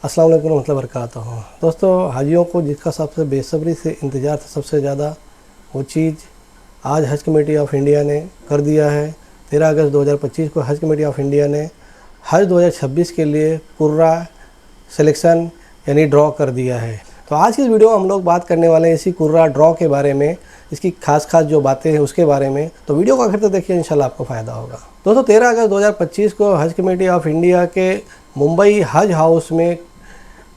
अस्सलाम वालेकुम रहमतुल्लाहि व बरकातहू। दोस्तों, हाजियों को जिसका सबसे बेसब्री से इंतज़ार था सबसे ज़्यादा, वो चीज़ आज हज कमेटी ऑफ इंडिया ने कर दिया है। 13 अगस्त 2025 को हज कमेटी ऑफ इंडिया ने हज 2026 के लिए कुर्रा सिलेक्शन यानी ड्रॉ कर दिया है। तो आज की इस वीडियो में हम लोग बात करने वाले हैं इसी कुर्रा ड्रॉ के बारे में, इसकी खास जो बातें हैं उसके बारे में। तो वीडियो को आखिर तक देखिए, इंशाल्लाह आपको फ़ायदा होगा। दोस्तों, 13 अगस्त 2025 को हज कमेटी ऑफ इंडिया के मुंबई हज हाउस में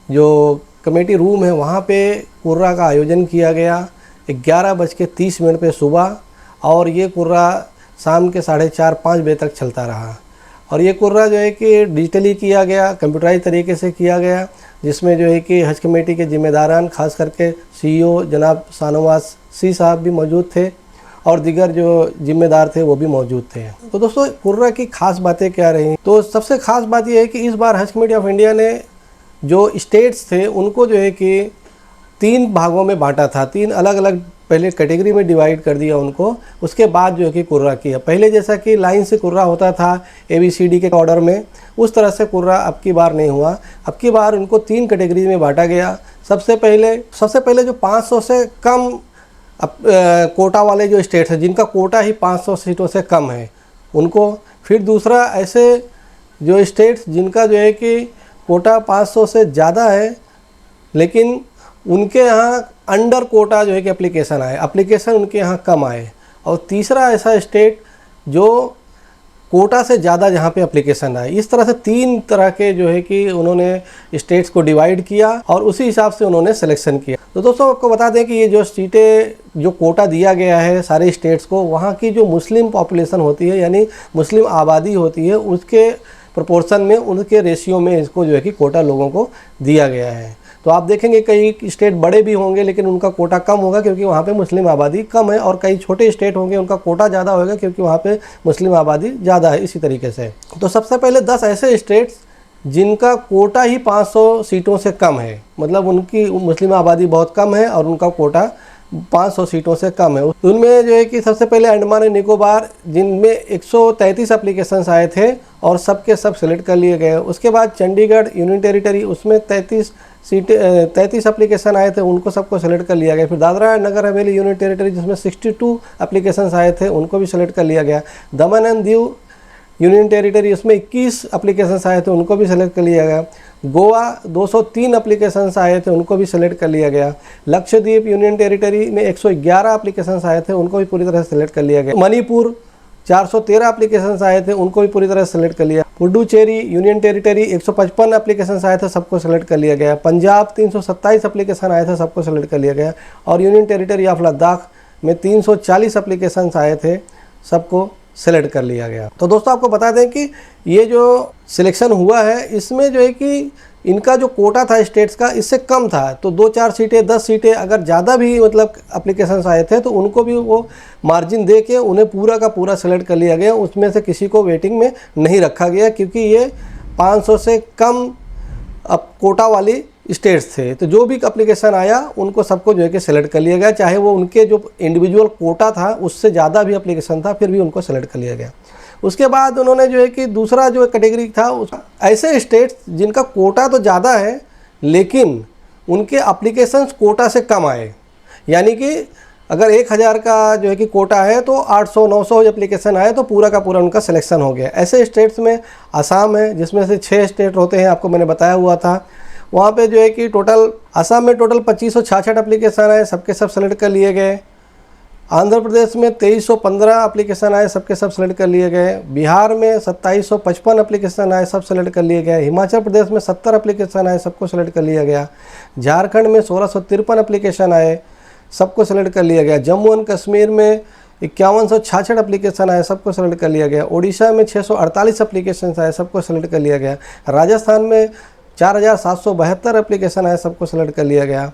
जो कमेटी रूम है वहाँ पे कुर्रा का आयोजन किया गया 11:30 पे सुबह, और ये कुर्रा शाम के 4:30-5 बजे तक चलता रहा। और ये कुर्रा जो है कि डिजिटली किया गया, कंप्यूटराइज तरीके से किया गया, जिसमें जो है कि हज कमेटी के जिम्मेदारान खास करके CEO जनाब शाहनवाज सी साहब भी मौजूद थे और दीगर जो जिम्मेदार थे वो भी मौजूद थे। तो दोस्तों, कुर्रा की खास बातें क्या रही? तो सबसे खास बात यह है कि इस बार हज कमेटी ऑफ इंडिया ने जो स्टेट्स थे उनको जो है कि 3 भागों में बांटा था। 3 अलग अलग पहले कैटेगरी में डिवाइड कर दिया उनको, उसके बाद जो है कि कुर्रा किया। पहले जैसा कि लाइन से कुर्रा होता था ABCD के ऑर्डर में, उस तरह से कुर्रा अब की बार नहीं हुआ। अब की बार उनको 3 कैटेगरी में बांटा गया। सबसे पहले जो 500 से कम कोटा वाले जो स्टेट्स हैं, जिनका कोटा ही 500 सीटों से कम है, उनको। फिर दूसरा, ऐसे जो स्टेट्स जिनका जो है कि कोटा 500 से ज़्यादा है लेकिन उनके यहाँ अंडर कोटा जो है कि एप्लीकेशन उनके यहाँ कम आए। और तीसरा, ऐसा स्टेट जो कोटा से ज़्यादा जहाँ पे एप्लीकेशन आए। इस तरह से 3 तरह के जो है कि उन्होंने स्टेट्स को डिवाइड किया और उसी हिसाब से उन्होंने सिलेक्शन किया। तो दोस्तों, आपको बता दें कि ये जो सीटें, जो कोटा दिया गया है सारे स्टेट्स को, वहाँ की जो मुस्लिम पॉपुलेशन होती है यानी मुस्लिम आबादी होती है, उसके प्रोपोर्शन में, उनके रेशियो में इसको जो है कि कोटा लोगों को दिया गया है। तो आप देखेंगे कई स्टेट बड़े भी होंगे लेकिन उनका कोटा कम होगा क्योंकि वहाँ पे मुस्लिम आबादी कम है, और कई छोटे स्टेट होंगे उनका कोटा ज़्यादा होगा क्योंकि वहाँ पे मुस्लिम आबादी ज़्यादा है। इसी तरीके से तो सबसे पहले 10 ऐसे स्टेट्स जिनका कोटा ही 500 सीटों से कम है, मतलब उनकी मुस्लिम आबादी बहुत कम है और उनका कोटा 500 सीटों से कम है। उनमें जो है कि सबसे पहले अंडमान एंड निकोबार, जिनमें 133 एप्लीकेशंस आए थे और सबके सब सिलेक्ट कर लिए गए। उसके बाद चंडीगढ़ यूनियन टेरिटरी, उसमें 33 एप्लीकेशन आए थे, उनको सबको सेलेक्ट कर लिया गया। फिर दादरा नगर हवेली यूनियन टेरिटरी, जिसमें 62 एप्लीकेशंस आए थे, उनको भी सेलेक्ट कर लिया गया। दमन एंड दीव यूनियन टेरिटरी, उसमें 21 एप्लीकेशंस आए थे, उनको भी सेलेक्ट कर लिया गया। गोवा 203 एप्लीकेशंस आए थे, उनको भी सेलेक्ट कर लिया गया। लक्षद्वीप यूनियन टेरिटरी में 111 एप्लीकेशंस आए थे, उनको भी पूरी तरह से सेलेक्ट कर लिया गया। मणिपुर 413 एप्लीकेशंस आए थे, उनको भी पूरी तरह से सेलेक्ट कर लिया। पुडुचेरी यूनियन टेरिटरी 155 एप्लीकेशंस आए थे, सबको सेलेक्ट कर लिया गया। पंजाब 327 एप्लीकेशन आए थे, सबको सेलेक्ट कर लिया गया। और यूनियन टेरिटरी ऑफ लद्दाख में 340 एप्लीकेशंस आए थे, सबको सेलेक्ट कर लिया गया। तो दोस्तों, आपको बता दें कि ये जो सिलेक्शन हुआ है इसमें जो है कि इनका जो कोटा था स्टेट्स का इससे कम था। तो 2-4 सीटें, 10 सीटें अगर ज़्यादा भी मतलब एप्लीकेशंस आए थे तो उनको भी वो मार्जिन दे के उन्हें पूरा का पूरा सेलेक्ट कर लिया गया। उसमें से किसी को वेटिंग में नहीं रखा गया क्योंकि ये 500 से कम अब कोटा वाली स्टेट्स थे। तो जो भी एप्लीकेशन आया उनको सबको जो है कि सेलेक्ट कर लिया गया, चाहे वो उनके जो इंडिविजुअल कोटा था उससे ज़्यादा भी एप्लीकेशन था, फिर भी उनको सेलेक्ट कर लिया गया। उसके बाद उन्होंने जो है कि दूसरा जो कैटेगरी था, ऐसे स्टेट्स जिनका कोटा तो ज़्यादा है लेकिन उनके एप्लीकेशंस कोटा से कम आए, यानी कि अगर 1000 का जो है कि कोटा है तो 800-900 एप्लीकेशन आए तो पूरा का पूरा उनका सिलेक्शन हो गया। ऐसे स्टेट्स में आसाम है, जिसमें से 6 स्टेट होते हैं, आपको मैंने बताया हुआ था। वहाँ पे जो है कि टोटल आसाम में टोटल 2566 एप्लीकेशन आए, सबके सब सेलेक्ट कर लिए गए। आंध्र प्रदेश में 2315 एप्लीकेशन आए, सबके सब सेलेक्ट कर लिए गए। बिहार में 2755 एप्लीकेशन आए, सब सेलेक्ट कर लिए गए। हिमाचल प्रदेश में 70 एप्लीकेशन आए, सबको सेलेक्ट कर लिया गया। झारखंड में 1653 एप्लीकेशन आए, सबको सेलेक्ट कर लिया गया। जम्मू एंड कश्मीर में 5166 एप्लीकेशन आए, सबको सेलेक्ट कर लिया गया। ओडिशा में 648 एप्लीकेशन आए, सबको सेलेक्ट कर लिया गया। राजस्थान में 4772 एप्लीकेशन आए, सबको सेलेक्ट कर लिया गया।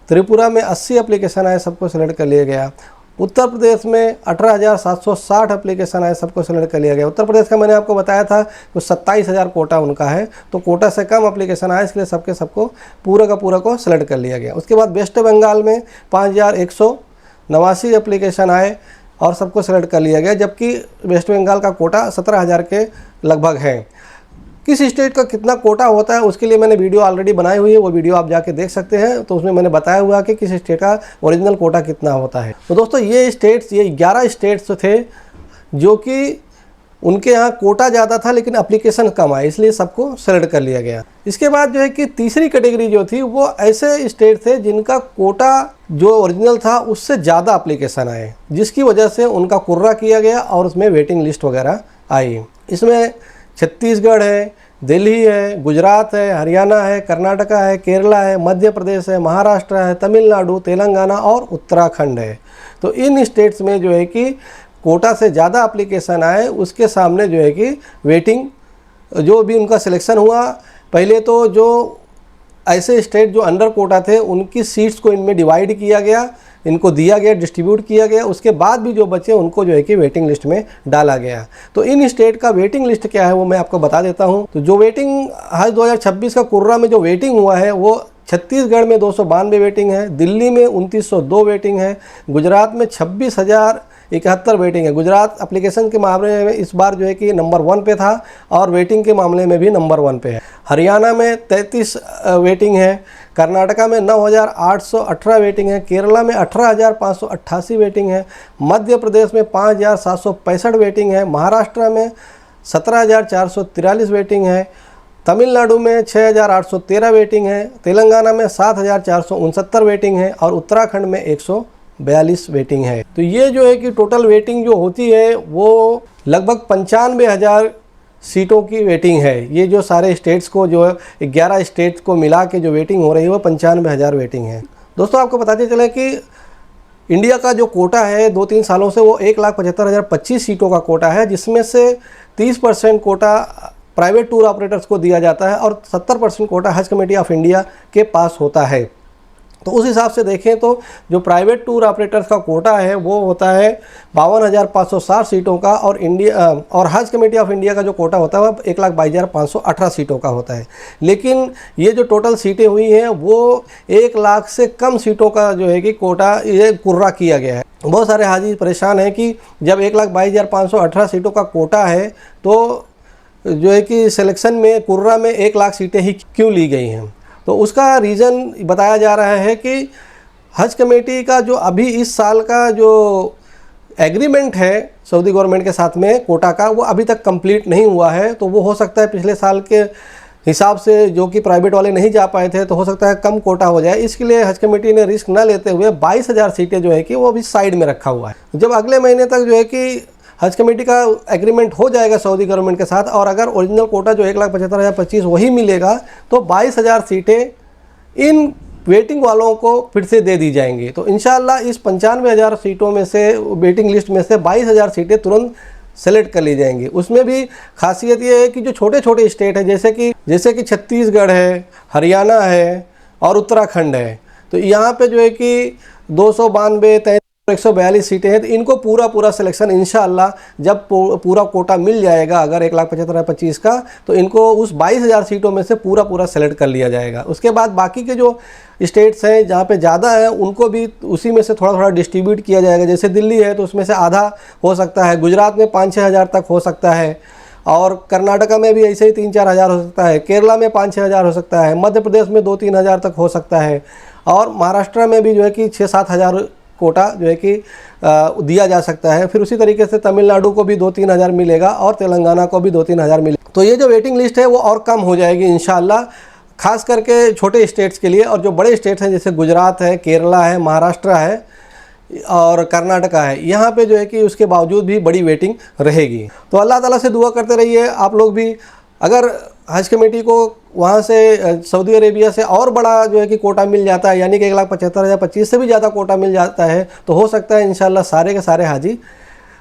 त्रिपुरा में 80 एप्लीकेशन आए, सबको सेलेक्ट कर लिया गया। उत्तर प्रदेश में 18,760 एप्लीकेशन आए, सबको सेलेक्ट कर लिया गया। उत्तर प्रदेश का मैंने आपको बताया था तो 27,000 कोटा उनका है, तो कोटा से कम एप्लीकेशन आए, इसलिए सबको पूरा का पूरा को सेलेक्ट कर लिया गया। उसके बाद वेस्ट बंगाल में 5,189 एप्लीकेशन आए और सबको सेलेक्ट कर लिया गया, जबकि वेस्ट बंगाल का कोटा 17,000 के लगभग है। किस स्टेट का कितना कोटा होता है उसके लिए मैंने वीडियो ऑलरेडी बनाई हुई है, वो वीडियो आप जाके देख सकते हैं। तो उसमें मैंने बताया हुआ कि किस स्टेट का ओरिजिनल कोटा कितना होता है। तो दोस्तों ये 11 स्टेट्स थे जो कि उनके यहाँ कोटा ज़्यादा था लेकिन एप्लीकेशन कम आए, इसलिए सबको सेलेक्ट कर लिया गया। इसके बाद जो है कि तीसरी कैटेगरी जो थी वो ऐसे स्टेट थे जिनका कोटा जो ओरिजिनल था उससे ज़्यादा एप्लीकेशन आए, जिसकी वजह से उनका कुर्रा किया गया और उसमें वेटिंग लिस्ट वगैरह आई। इसमें छत्तीसगढ़ है, दिल्ली है, गुजरात है, हरियाणा है, कर्नाटका है, केरला है, मध्य प्रदेश है, महाराष्ट्र है, तमिलनाडु, तेलंगाना और उत्तराखंड है। तो इन स्टेट्स में जो है कि कोटा से ज़्यादा एप्लीकेशन आए, उसके सामने जो है कि वेटिंग जो भी उनका सिलेक्शन हुआ, पहले तो जो ऐसे स्टेट जो अंडर कोटा थे उनकी सीट्स को इनमें डिवाइड किया गया, इनको दिया गया, डिस्ट्रीब्यूट किया गया। उसके बाद भी जो बचे उनको जो है कि वेटिंग लिस्ट में डाला गया। तो इन स्टेट का वेटिंग लिस्ट क्या है वो मैं आपको बता देता हूँ। तो जो वेटिंग हज 2026 का कुर्रा में जो वेटिंग हुआ है वो छत्तीसगढ़ में 292 वेटिंग है, दिल्ली में 2902 वेटिंग है, गुजरात में 26,071 वेटिंग है। गुजरात एप्लीकेशन के मामले में इस बार जो है कि नंबर 1 पे था और वेटिंग के मामले में भी नंबर 1 पे है। हरियाणा में 33 वेटिंग है, कर्नाटका में 9,818 वेटिंग है, केरला में 18,588 वेटिंग है, मध्य प्रदेश में 5,765 वेटिंग है, महाराष्ट्र में 17,443 वेटिंग है, तमिलनाडु में 6,813 वेटिंग है, तेलंगाना में 7,469 वेटिंग है और उत्तराखंड में 142 वेटिंग है। तो ये जो है कि टोटल वेटिंग जो होती है वो लगभग 95,000 सीटों की वेटिंग है। ये जो सारे स्टेट्स को जो 11 स्टेट्स को मिला के जो वेटिंग हो रही है वो 95,000 वेटिंग है। दोस्तों आपको बताते चले कि इंडिया का जो कोटा है 2-3 सालों से वो 1,75,025 सीटों का कोटा है, जिसमें से 30% कोटा प्राइवेट टूर ऑपरेटर्स को दिया जाता है और 70% कोटा हज कमेटी ऑफ इंडिया के पास होता है। तो उस हिसाब से देखें तो जो प्राइवेट टूर ऑपरेटर्स का कोटा है वो होता है 52,560 सीटों का और हज कमेटी ऑफ इंडिया का जो कोटा होता है वह 1,22,518 सीटों का होता है। लेकिन ये जो टोटल सीटें हुई हैं वो 1 लाख से कम सीटों का जो है कि कोटा ये कुर्रा किया गया है। बहुत सारे हाजी परेशान हैं कि जब 1,22,518 सीटों का कोटा है तो जो है कि सिलेक्शन में कुर्रा में 1 लाख सीटें ही क्यों ली गई हैं। तो उसका रीज़न बताया जा रहा है कि हज कमेटी का जो अभी इस साल का जो एग्रीमेंट है सऊदी गवर्नमेंट के साथ में कोटा का वो अभी तक कंप्लीट नहीं हुआ है। तो वो हो सकता है पिछले साल के हिसाब से जो कि प्राइवेट वाले नहीं जा पाए थे तो हो सकता है कम कोटा हो जाए। इसके लिए हज कमेटी ने रिस्क न लेते हुए 22,000 सीटें जो है कि वो अभी साइड में रखा हुआ है। जब अगले महीने तक जो है कि हज कमेटी का एग्रीमेंट हो जाएगा सऊदी गवर्नमेंट के साथ और अगर ओरिजिनल कोटा जो 1,75,025 वही मिलेगा तो 22,000 सीटें इन वेटिंग वालों को फिर से दे दी जाएंगी। तो इंशाल्लाह इस 95,000 सीटों में से वेटिंग लिस्ट में से 22,000 सीटें तुरंत सेलेक्ट कर ली जाएंगी। उसमें भी खासियत ये है कि जो छोटे छोटे स्टेट हैं जैसे कि छत्तीसगढ़ है, हरियाणा है और उत्तराखंड है, तो यहाँ पे जो है कि 292 142 सीटें हैं। तो इनको पूरा सिलेक्शन इंशाअल्लाह जब पूरा कोटा मिल जाएगा अगर 1,75,025 का तो इनको उस 22,000 सीटों में से पूरा सेलेक्ट कर लिया जाएगा। उसके बाद बाकी के जो स्टेट्स हैं जहाँ पे ज़्यादा है उनको भी उसी में से थोड़ा डिस्ट्रीब्यूट किया जाएगा। जैसे दिल्ली है तो उसमें से आधा हो सकता है, गुजरात में 5-6 हज़ार तक हो सकता है और कर्नाटका में भी ऐसे ही 3-4 हज़ार हो सकता है, केरला में 5-6 हज़ार हो सकता है, मध्य प्रदेश में 2-3 हज़ार तक हो सकता है और महाराष्ट्र में भी जो है कि 6-7 हज़ार कोटा जो है कि दिया जा सकता है। फिर उसी तरीके से तमिलनाडु को भी 2-3 हज़ार मिलेगा और तेलंगाना को भी 2-3 हज़ार मिलेगा। तो ये जो वेटिंग लिस्ट है वो और कम हो जाएगी इंशाअल्लाह, खास करके छोटे स्टेट्स के लिए। और जो बड़े स्टेट्स हैं जैसे गुजरात है, केरला है, महाराष्ट्र है और कर्नाटका है, यहाँ पे जो है कि उसके बावजूद भी बड़ी वेटिंग रहेगी। तो अल्लाह ताला से दुआ करते रहिए आप लोग भी। अगर हज कमेटी को वहाँ से सऊदी अरेबिया से और बड़ा जो है कि कोटा मिल जाता है, यानी कि 1,75,025 से भी ज़्यादा कोटा मिल जाता है, तो हो सकता है इंशाल्लाह सारे के सारे हाजी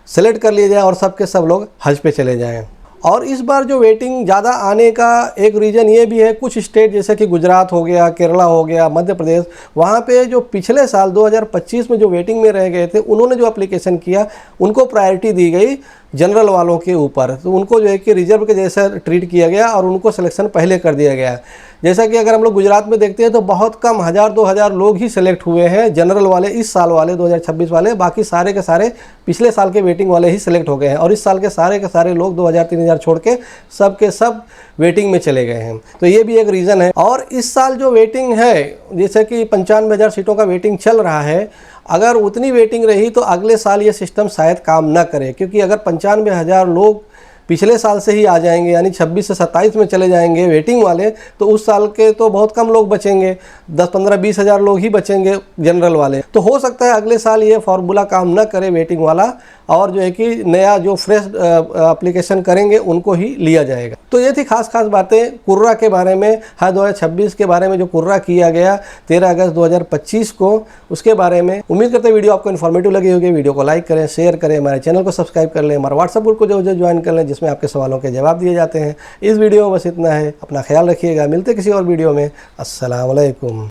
सेलेक्ट कर लिए जाएँ और सब के सब लोग हज पे चले जाएँ। और इस बार जो वेटिंग ज़्यादा आने का एक रीज़न ये भी है, कुछ स्टेट जैसे कि गुजरात हो गया, केरला हो गया, मध्य प्रदेश, वहाँ पे जो पिछले साल 2025 में जो वेटिंग में रह गए थे उन्होंने जो एप्लीकेशन किया उनको प्रायोरिटी दी गई जनरल वालों के ऊपर। तो उनको जो है कि रिजर्व के जैसा ट्रीट किया गया और उनको सिलेक्शन पहले कर दिया गया। जैसा कि अगर हम लोग गुजरात में देखते हैं तो बहुत कम 1000-2000 लोग ही सिलेक्ट हुए हैं जनरल वाले, इस साल वाले 2026 वाले। बाकी सारे के सारे पिछले साल के वेटिंग वाले ही सिलेक्ट हो गए हैं और इस साल के सारे लोग 2000-3000 छोड़ के सब के सब वेटिंग में चले गए हैं। तो ये भी एक रीज़न है। और इस साल जो वेटिंग है, जैसे कि 95,000 सीटों का वेटिंग चल रहा है, अगर उतनी वेटिंग रही तो अगले साल ये सिस्टम शायद काम ना करे, क्योंकि अगर 95,000 लोग पिछले साल से ही आ जाएंगे, यानी 26 से 27 में चले जाएंगे वेटिंग वाले, तो उस साल के तो बहुत कम लोग बचेंगे, 10-15-20 हज़ार लोग ही बचेंगे जनरल वाले। तो हो सकता है अगले साल ये फार्मूला काम ना करे वेटिंग वाला, और जो है कि नया जो फ्रेश एप्लीकेशन करेंगे उनको ही लिया जाएगा। तो ये थी खास बातें कुर्रा के बारे में। हाँ, 2026 के बारे में जो कुर्रा किया गया 13 अगस्त 2025 को, उसके बारे में उम्मीद करते हैं वीडियो आपको इन्फॉर्मेटिव लगी होगी। वीडियो को लाइक करें, शेयर करें, हमारे चैनल को सब्सक्राइब कर लें, हमारा व्हाट्सएप ग्रुप को जो ज्वाइन कर लें जिसमें आपके सवालों के जवाब दिए जाते हैं। इस वीडियो में बस इतना है। अपना ख्याल रखिएगा, मिलते किसी और वीडियो में। अस्सलाम वालेकुम।